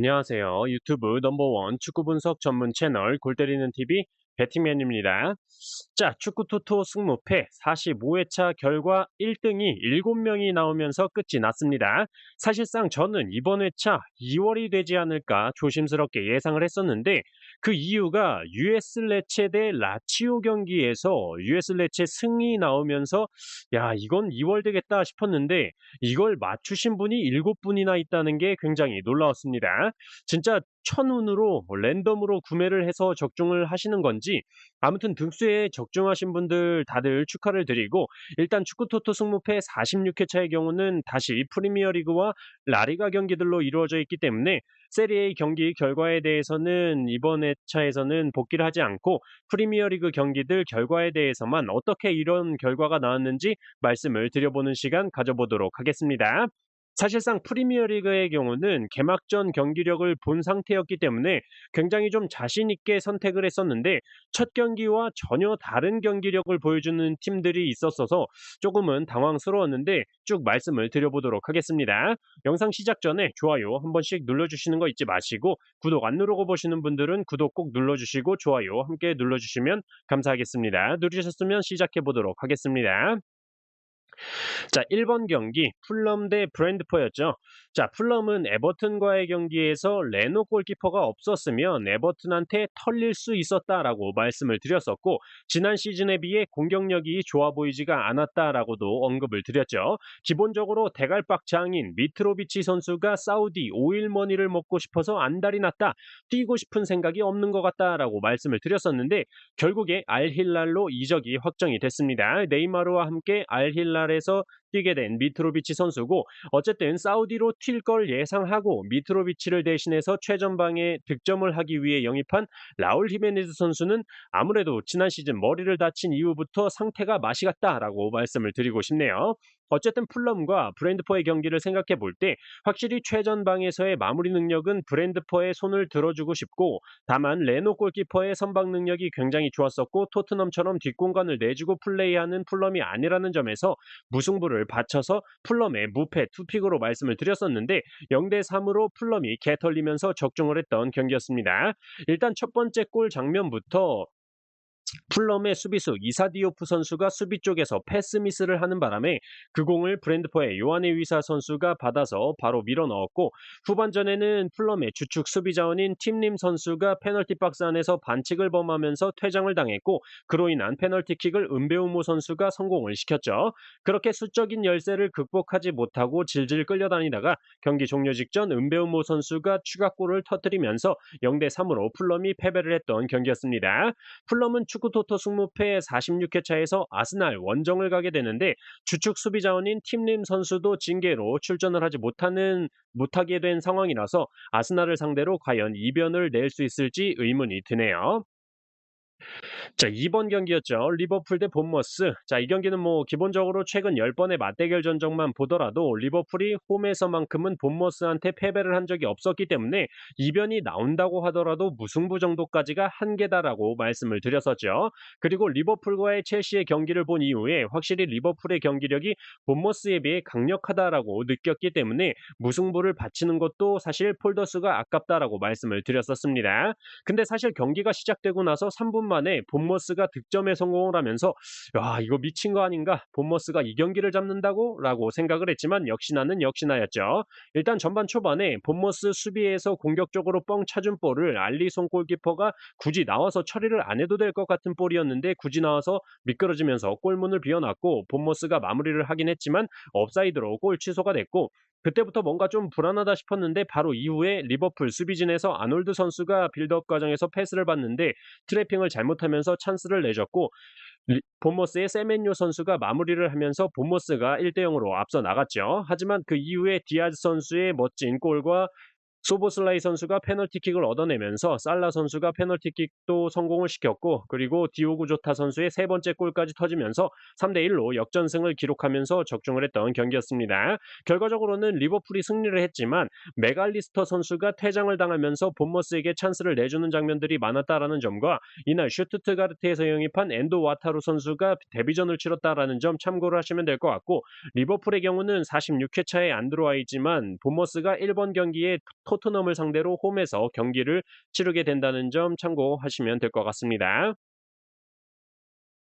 안녕하세요. 유튜브 넘버원 축구 분석 전문 채널 골 때리는 TV 배팅맨입니다. 자, 축구 토토 승무패 45회차 결과 1등이 7명이 나오면서 끝이 났습니다. 사실상 저는 이번 회차 2월이 되지 않을까 조심스럽게 예상을 했었는데 그 이유가 US 레체 대 라치오 경기에서 US 레체 승이 나오면서 야, 이건 2월 되겠다 싶었는데 이걸 맞추신 분이 7분이나 있다는 게 굉장히 놀라웠습니다. 진짜 천운으로 랜덤으로 구매를 해서 적중을 하시는 건지 아무튼 등수에 적중하신 분들 다들 축하를 드리고 일단 축구 토토 승무패 46회차의 경우는 다시 프리미어리그와 라리가 경기들로 이루어져 있기 때문에 세리A 경기 결과에 대해서는 이번 회차에서는 복귀를 하지 않고 프리미어리그 경기들 결과에 대해서만 어떻게 이런 결과가 나왔는지 말씀을 드려보는 시간 가져보도록 하겠습니다. 사실상 프리미어리그의 경우는 개막전 경기력을 본 상태였기 때문에 굉장히 좀 자신 있게 선택을 했었는데 첫 경기와 전혀 다른 경기력을 보여주는 팀들이 있었어서 조금은 당황스러웠는데 쭉 말씀을 드려보도록 하겠습니다. 영상 시작 전에 좋아요 한 번씩 눌러주시는 거 잊지 마시고 구독 안 누르고 보시는 분들은 구독 꼭 눌러주시고 좋아요 함께 눌러주시면 감사하겠습니다. 누르셨으면 시작해 보도록 하겠습니다. 자, 1번 경기 풀럼 대 브랜드포였죠. 자, 풀럼은 에버튼과의 경기에서 레노 골키퍼가 없었으면 에버튼한테 털릴 수 있었다라고 말씀을 드렸었고 지난 시즌에 비해 공격력이 좋아 보이지가 않았다라고도 언급을 드렸죠. 기본적으로 대갈박 장인 미트로비치 선수가 사우디 오일머니를 먹고 싶어서 안달이 났다. 뛰고 싶은 생각이 없는 것 같다라고 말씀을 드렸었는데 결국에 알힐랄로 이적이 확정이 됐습니다. 네이마르와 함께 알힐랄에서 뛰게 된 미트로비치 선수고 어쨌든 사우디로 튈 걸 예상하고 미트로비치를 대신해서 최전방에 득점을 하기 위해 영입한 라울 히메네즈 선수는 아무래도 지난 시즌 머리를 다친 이후부터 상태가 맛이 갔다라고 말씀을 드리고 싶네요. 어쨌든 풀럼과 브랜드포의 경기를 생각해 볼 때 확실히 최전방에서의 마무리 능력은 브랜드포의 손을 들어주고 싶고 다만 레노 골키퍼의 선방 능력이 굉장히 좋았었고 토트넘처럼 뒷공간을 내주고 플레이하는 풀럼이 아니라는 점에서 무승부를 바쳐서 풀럼의 무패 투픽으로 말씀을 드렸었는데 0대3으로 풀럼이 개털리면서 적중을 했던 경기였습니다. 일단 첫 번째 골 장면부터 풀럼의 수비수 이사디오프 선수가 수비 쪽에서 패스 미스를 하는 바람에 그 공을 브랜드포의 요한의 위사 선수가 받아서 바로 밀어 넣었고 후반전에는 풀럼의 주축 수비 자원인 팀림 선수가 페널티 박스 안에서 반칙을 범하면서 퇴장을 당했고 그로 인한 페널티킥을 은베우모 선수가 성공을 시켰죠. 그렇게 수적인 열세를 극복하지 못하고 질질 끌려다니다가 경기 종료 직전 은베우모 선수가 추가골을 터뜨리면서 0대3으로 풀럼이 패배를 했던 경기였습니다. 풀럼은 축구 토토 승무패 46회차에서 아스날 원정을 가게 되는데 주축 수비 자원인 팀림 선수도 징계로 출전을 하지 못하게 된 상황이라서 아스날을 상대로 과연 이변을 낼 수 있을지 의문이 드네요. 자, 2번 경기였죠. 리버풀 대 본머스. 자, 이 경기는 뭐 기본적으로 최근 10번의 맞대결 전적만 보더라도 리버풀이 홈에서만큼은 본머스한테 패배를 한 적이 없었기 때문에 이변이 나온다고 하더라도 무승부 정도까지가 한계다라고 말씀을 드렸었죠. 그리고 리버풀과의 첼시의 경기를 본 이후에 확실히 리버풀의 경기력이 본머스에 비해 강력하다라고 느꼈기 때문에 무승부를 바치는 것도 사실 폴더스가 아깝다라고 말씀을 드렸었습니다. 근데 사실 경기가 시작되고 나서 3분 만에 본머스가 득점에 성공을 하면서 야, 이거 미친 거 아닌가? 본머스가 이 경기를 잡는다고? 라고 생각을 했지만 역시나는 역시나였죠. 일단 전반 초반에 본머스 수비에서 공격적으로 뻥 차준 볼을 알리송 골키퍼가 굳이 나와서 처리를 안 해도 될 것 같은 볼이었는데 굳이 나와서 미끄러지면서 골문을 비워놨고 본머스가 마무리를 하긴 했지만 업사이드로 골 취소가 됐고 그때부터 뭔가 좀 불안하다 싶었는데 바로 이후에 리버풀 수비진에서 아놀드 선수가 빌드업 과정에서 패스를 받는데 트래핑을 잘못하면서 찬스를 내줬고 본머스의 세멘요 선수가 마무리를 하면서 본머스가 1대0으로 앞서 나갔죠. 하지만 그 이후에 디아즈 선수의 멋진 골과 소보슬라이 선수가 페널티킥을 얻어내면서 살라 선수가 페널티킥도 성공을 시켰고 그리고 디오고 조타 선수의 세 번째 골까지 터지면서 3대1로 역전승을 기록하면서 적중을 했던 경기였습니다. 결과적으로는 리버풀이 승리를 했지만 메갈리스터 선수가 퇴장을 당하면서 본머스에게 찬스를 내주는 장면들이 많았다라는 점과 이날 슈투트가르트에서 영입한 엔도 와타루 선수가 데뷔전을 치렀다라는 점 참고를 하시면 될 것 같고 리버풀의 경우는 46회차에 안 들어와 있지만 본머스가 1번 경기에 토트넘을 상대로 홈에서 경기를 치르게 된다는 점 참고하시면 될 것 같습니다.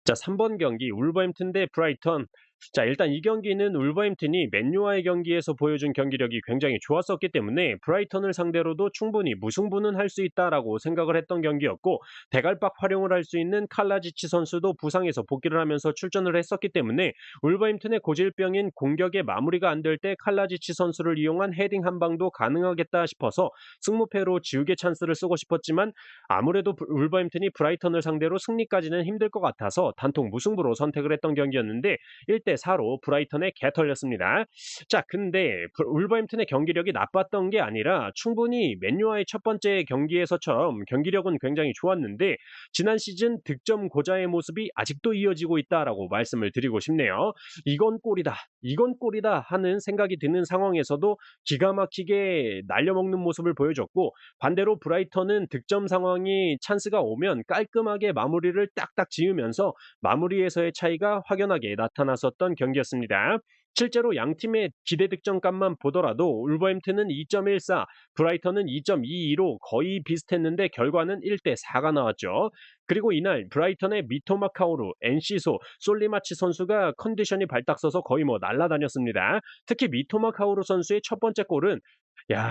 자, 3번 경기 울버햄튼 대 브라이턴. 자, 일단 이 경기는 울버햄튼이 맨유와의 경기에서 보여준 경기력이 굉장히 좋았었기 때문에 브라이턴을 상대로도 충분히 무승부는 할 수 있다라고 생각을 했던 경기였고, 대갈박 활용을 할 수 있는 칼라지치 선수도 부상에서 복귀를 하면서 출전을 했었기 때문에 울버햄튼의 고질병인 공격의 마무리가 안 될 때 칼라지치 선수를 이용한 헤딩 한 방도 가능하겠다 싶어서 승무패로 지우개 찬스를 쓰고 싶었지만, 아무래도 울버햄튼이 브라이턴을 상대로 승리까지는 힘들 것 같아서 단통 무승부로 선택을 했던 경기였는데 1대 4로 브라이턴에 개털렸습니다. 자, 근데 울버햄튼의 경기력이 나빴던 게 아니라 충분히 맨유와의 첫 번째 경기에서처럼 경기력은 굉장히 좋았는데 지난 시즌 득점 고자의 모습이 아직도 이어지고 있다라고 말씀을 드리고 싶네요. 이건 골이다, 이건 골이다 하는 생각이 드는 상황에서도 기가 막히게 날려먹는 모습을 보여줬고, 반대로 브라이턴은 득점 상황이 찬스가 오면 깔끔하게 마무리를 딱딱 지으면서 마무리에서의 차이가 확연하게 나타났었던 경기였습니다. 실제로 양 팀의 기대 득점값만 보더라도 울버햄튼은 2.14, 브라이턴은 2.22로 거의 비슷했는데 결과는 1대 4가 나왔죠. 그리고 이날 브라이턴의 미토마 카오루, 엔시소, 솔리마치 선수가 컨디션이 발딱 서서 거의 뭐 날아다녔습니다. 특히 미토마 카오루 선수의 첫 번째 골은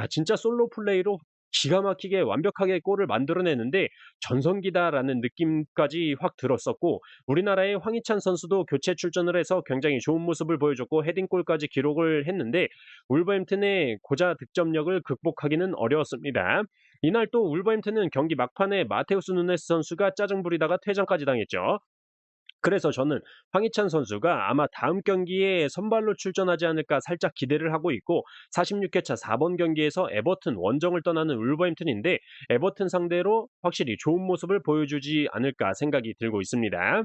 진짜 솔로 플레이로 기가 막히게 완벽하게 골을 만들어내는데 전성기다라는 느낌까지 확 들었었고, 우리나라의 황희찬 선수도 교체 출전을 해서 굉장히 좋은 모습을 보여줬고 헤딩골까지 기록을 했는데 울버햄튼의 고자 득점력을 극복하기는 어려웠습니다. 이날 또 울버햄튼은 경기 막판에 마테우스 누네스 선수가 짜증 부리다가 퇴장까지 당했죠. 그래서 저는 황희찬 선수가 아마 다음 경기에 선발로 출전하지 않을까 살짝 기대를 하고 있고, 46회차 4번 경기에서 에버튼 원정을 떠나는 울버햄튼인데 에버튼 상대로 확실히 좋은 모습을 보여주지 않을까 생각이 들고 있습니다.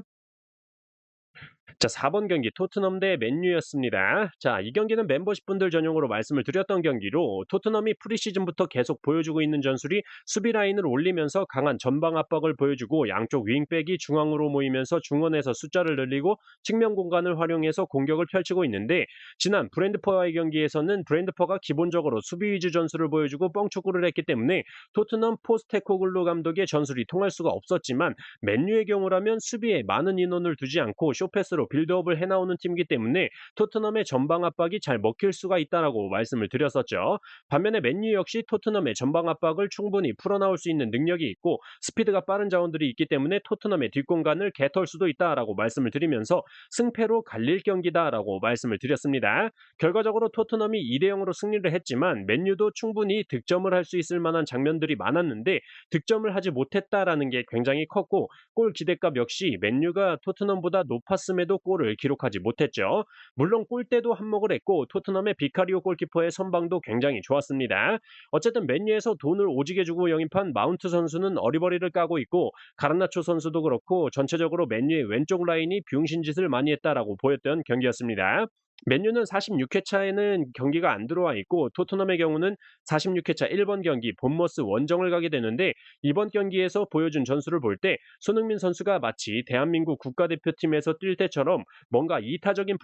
자, 4번 경기 토트넘 대 맨유였습니다. 자, 이 경기는 멤버십 분들 전용으로 말씀을 드렸던 경기로 토트넘이 프리시즌부터 계속 보여주고 있는 전술이 수비 라인을 올리면서 강한 전방 압박을 보여주고 양쪽 윙백이 중앙으로 모이면서 중원에서 숫자를 늘리고 측면 공간을 활용해서 공격을 펼치고 있는데, 지난 브랜드퍼와의 경기에서는 브랜드퍼가 기본적으로 수비 위주 전술을 보여주고 뻥축구를 했기 때문에 토트넘 포스테코글루 감독의 전술이 통할 수가 없었지만, 맨유의 경우라면 수비에 많은 인원을 두지 않고 쇼패스로 빌드업을 해나오는 팀이기 때문에 토트넘의 전방 압박이 잘 먹힐 수가 있다라고 말씀을 드렸었죠. 반면에 맨유 역시 토트넘의 전방 압박을 충분히 풀어나올 수 있는 능력이 있고 스피드가 빠른 자원들이 있기 때문에 토트넘의 뒷공간을 개털 수도 있다라고 말씀을 드리면서 승패로 갈릴 경기다라고 말씀을 드렸습니다. 결과적으로 토트넘이 2대 0으로 승리를 했지만 맨유도 충분히 득점을 할 수 있을 만한 장면들이 많았는데 득점을 하지 못했다라는 게 굉장히 컸고, 골 기대값 역시 맨유가 토트넘보다 높았음에도 골을 기록하지 못했죠. 물론 골대도 한몫을 했고 토트넘의 비카리오 골키퍼의 선방도 굉장히 좋았습니다. 어쨌든 맨유에서 돈을 오지게 주고 영입한 마운트 선수는 어리버리를 까고 있고, 가르나초 선수도 그렇고 전체적으로 맨유의 왼쪽 라인이 병신짓을 많이 했다라고 보였던 경기였습니다. 맨유는 46회차에는 경기가 안 들어와 있고 토트넘의 경우는 46회차 1번 경기 본머스 원정을 가게 되는데, 이번 경기에서 보여준 전술을 볼 때 손흥민 선수가 마치 대한민국 국가대표팀에서 뛸 때처럼 뭔가 이타적인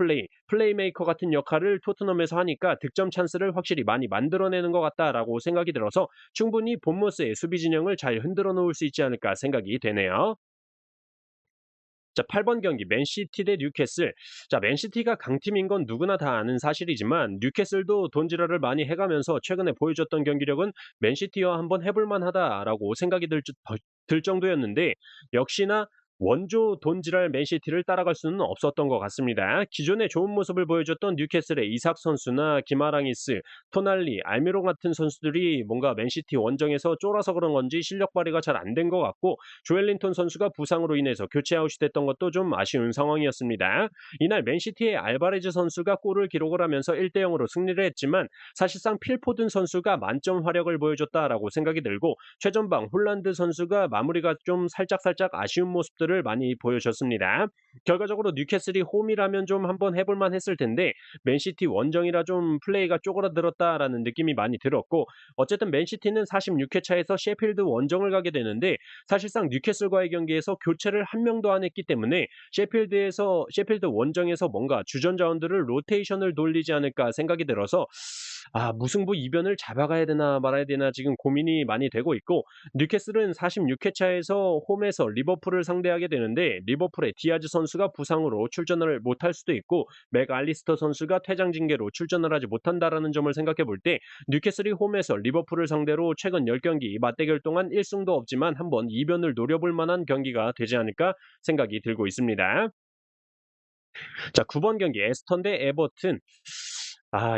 플레이메이커 같은 역할을 토트넘에서 하니까 득점 찬스를 확실히 많이 만들어내는 것 같다라고 생각이 들어서 충분히 본머스의 수비 진영을 잘 흔들어 놓을 수 있지 않을까 생각이 되네요. 자, 8번 경기 맨시티 대 뉴캐슬. 자, 맨시티가 강팀인 건 누구나 다 아는 사실이지만 뉴캐슬도 돈지랄을 많이 해가면서 최근에 보여줬던 경기력은 맨시티와 한번 해볼 만하다라고 생각이 들 정도였는데, 역시나 원조 돈지랄 맨시티를 따라갈 수는 없었던 것 같습니다. 기존에 좋은 모습을 보여줬던 뉴캐슬의 이삭 선수나 기마랑이스, 토날리, 알미로 같은 선수들이 뭔가 맨시티 원정에서 쫄아서 그런 건지 실력 발휘가 잘 안 된 것 같고, 조엘린톤 선수가 부상으로 인해서 교체 아웃이 됐던 것도 좀 아쉬운 상황이었습니다. 이날 맨시티의 알바레즈 선수가 골을 기록을 하면서 1대 0으로 승리를 했지만 사실상 필포든 선수가 만점 활약을 보여줬다라고 생각이 들고, 최전방 홀란드 선수가 마무리가 좀 살짝 아쉬운 모습들을 많이 보여줬습니다. 결과적으로 뉴캐슬이 홈이라면 좀 한번 해볼만 했을 텐데 맨시티 원정이라 좀 플레이가 쪼그라들었다라는 느낌이 많이 들었고, 어쨌든 맨시티는 46회차에서 셰필드 원정을 가게 되는데 사실상 뉴캐슬과의 경기에서 교체를 한 명도 안 했기 때문에 셰필드 원정에서 뭔가 주전 자원들을 로테이션을 돌리지 않을까 생각이 들어서 무승부 이변을 잡아가야 되나 말아야 되나 지금 고민이 많이 되고 있고, 뉴캐슬은 46회 차에서 홈에서 리버풀을 상대하게 되는데 리버풀의 디아즈 선수가 부상으로 출전을 못할 수도 있고 맥 알리스터 선수가 퇴장 징계로 출전을 하지 못한다라는 점을 생각해 볼 때 뉴캐슬이 홈에서 리버풀을 상대로 최근 10경기 맞대결 동안 1승도 없지만 한번 이변을 노려볼 만한 경기가 되지 않을까 생각이 들고 있습니다. 자, 9번 경기 에스턴 대 에버튼.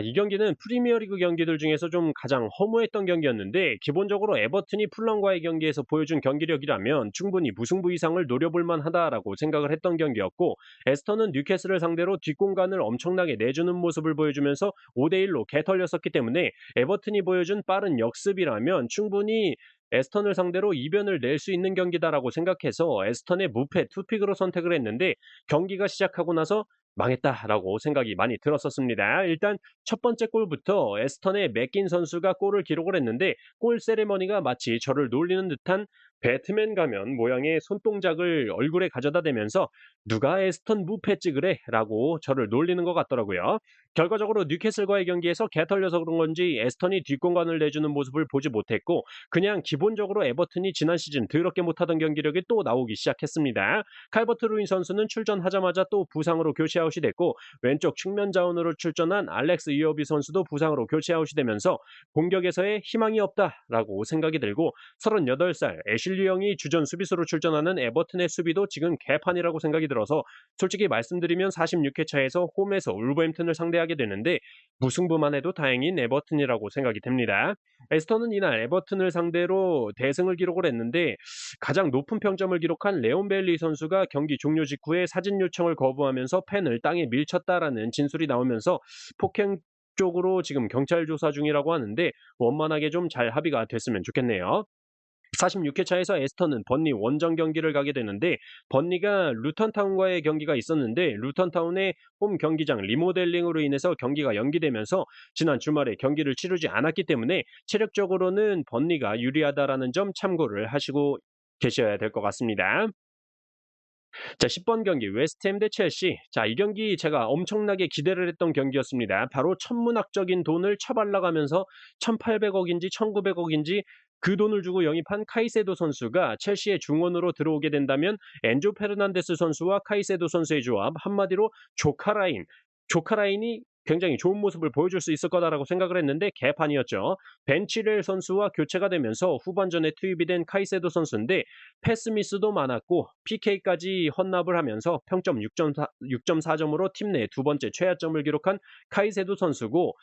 이 경기는 프리미어리그 경기들 중에서 좀 가장 허무했던 경기였는데, 기본적으로 에버튼이 풀럼과의 경기에서 보여준 경기력이라면 충분히 무승부 이상을 노려볼 만하다라고 생각을 했던 경기였고, 에스턴은 뉴캐슬을 상대로 뒷공간을 엄청나게 내주는 모습을 보여주면서 5대1로 개털렸었기 때문에 에버튼이 보여준 빠른 역습이라면 충분히 에스턴을 상대로 이변을 낼 수 있는 경기다라고 생각해서 에스턴의 무패 투픽으로 선택을 했는데, 경기가 시작하고 나서 망했다라고 생각이 많이 들었었습니다. 일단 첫 번째 골부터 에스턴의 맥긴 선수가 골을 기록을 했는데, 골 세레머니가 마치 저를 놀리는 듯한 배트맨 가면 모양의 손동작을 얼굴에 가져다 대면서 누가 에스턴 무패 찍으래? 라고 저를 놀리는 것 같더라고요. 결과적으로 뉴캐슬과의 경기에서 개털려서 그런 건지 에스턴이 뒷공간을 내주는 모습을 보지 못했고, 그냥 기본적으로 에버튼이 지난 시즌 더럽게 못하던 경기력이 또 나오기 시작했습니다. 칼버트 루인 선수는 출전하자마자 또 부상으로 교체 아웃이 됐고, 왼쪽 측면 자원으로 출전한 알렉스 이어비 선수도 부상으로 교체 아웃이 되면서 공격에서의 희망이 없다라고 생각이 들고, 38살 애슐리 영이 주전 수비수로 출전하는 에버튼의 수비도 지금 개판이라고 생각이 들어서, 솔직히 말씀드리면 46회 차에서 홈에서 울버햄튼을 상대하게 되는데 무승부만 해도 다행인 에버튼이라고 생각이 됩니다. 에스턴은 이날 에버튼을 상대로 대승을 기록을 했는데, 가장 높은 평점을 기록한 레온 벨리 선수가 경기 종료 직후에 사진 요청을 거부하면서 팬을 땅에 밀쳤다라는 진술이 나오면서 폭행 쪽으로 지금 경찰 조사 중이라고 하는데, 원만하게 좀 잘 합의가 됐으면 좋겠네요. 46회 차에서 에스턴은 번니 원정 경기를 가게 되는데, 번니가 루턴타운과의 경기가 있었는데 루턴타운의 홈 경기장 리모델링으로 인해서 경기가 연기되면서 지난 주말에 경기를 치르지 않았기 때문에 체력적으로는 번니가 유리하다라는 점 참고를 하시고 계셔야 될 것 같습니다. 자, 10번 경기 웨스트햄 대 첼시. 자, 이 경기 제가 엄청나게 기대를 했던 경기였습니다. 바로 천문학적인 돈을 처발라가면서 1,800억인지 1,900억인지 그 돈을 주고 영입한 카이세도 선수가 첼시의 중원으로 들어오게 된다면 엔조 페르난데스 선수와 카이세도 선수의 조합, 한마디로 조카라인이 굉장히 좋은 모습을 보여줄 수 있을 거다라고 생각을 했는데 개판이었죠. 벤치렐 선수와 교체가 되면서 후반전에 투입이 된 카이세도 선수인데 패스 미스도 많았고 PK까지 헌납을 하면서 평점 6.4점으로 팀 내 두 번째 최하점을 기록한 카이세도 선수고,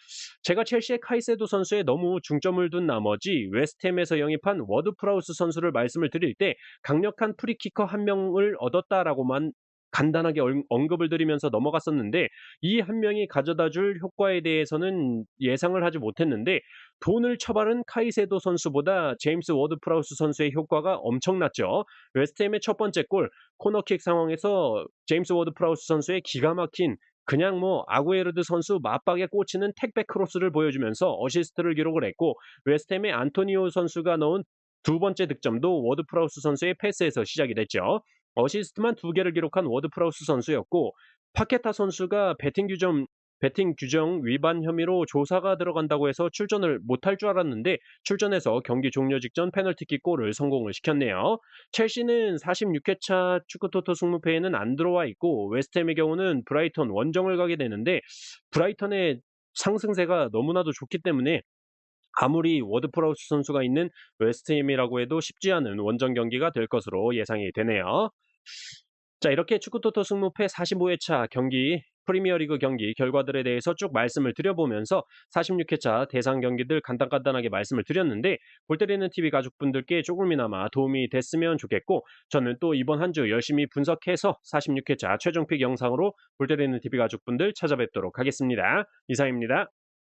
제가 첼시의 카이세도 선수에 너무 중점을 둔 나머지 웨스트햄에서 영입한 워드 프라우스 선수를 말씀을 드릴 때 강력한 프리키커 한 명을 얻었다라고만 간단하게 언급을 드리면서 넘어갔었는데, 이 한 명이 가져다 줄 효과에 대해서는 예상을 하지 못했는데, 돈을 처바른 카이세도 선수보다 제임스 워드 프라우스 선수의 효과가 엄청났죠. 웨스트햄의 첫 번째 골, 코너킥 상황에서 제임스 워드 프라우스 선수의 기가 막힌, 그냥 아구에르드 선수 맞박에 꽂히는 택배 크로스를 보여주면서 어시스트를 기록을 했고, 웨스트햄의 안토니오 선수가 넣은 두 번째 득점도 워드 프라우스 선수의 패스에서 시작이 됐죠. 어시스트만 2개를 기록한 워드 프라우스 선수였고, 파케타 선수가 배팅 규정 위반 혐의로 조사가 들어간다고 해서 출전을 못할 줄 알았는데 출전해서 경기 종료 직전 페널티킥 골을 성공을 시켰네요. 첼시는 46회 차 축구토토 승무패에는 안 들어와 있고, 웨스트햄의 경우는 브라이턴 원정을 가게 되는데 브라이턴의 상승세가 너무나도 좋기 때문에 아무리 워드 프라우스 선수가 있는 웨스트햄이라고 해도 쉽지 않은 원정 경기가 될 것으로 예상이 되네요. 자, 이렇게 축구토토 승무패 45회 차 경기, 프리미어리그 경기 결과들에 대해서 쭉 말씀을 드려보면서 46회 차 대상 경기들 간단간단하게 말씀을 드렸는데, 골때리는 TV 가족분들께 조금이나마 도움이 됐으면 좋겠고, 저는 또 이번 한 주 열심히 분석해서 46회 차 최종픽 영상으로 골때리는 TV 가족분들 찾아뵙도록 하겠습니다. 이상입니다.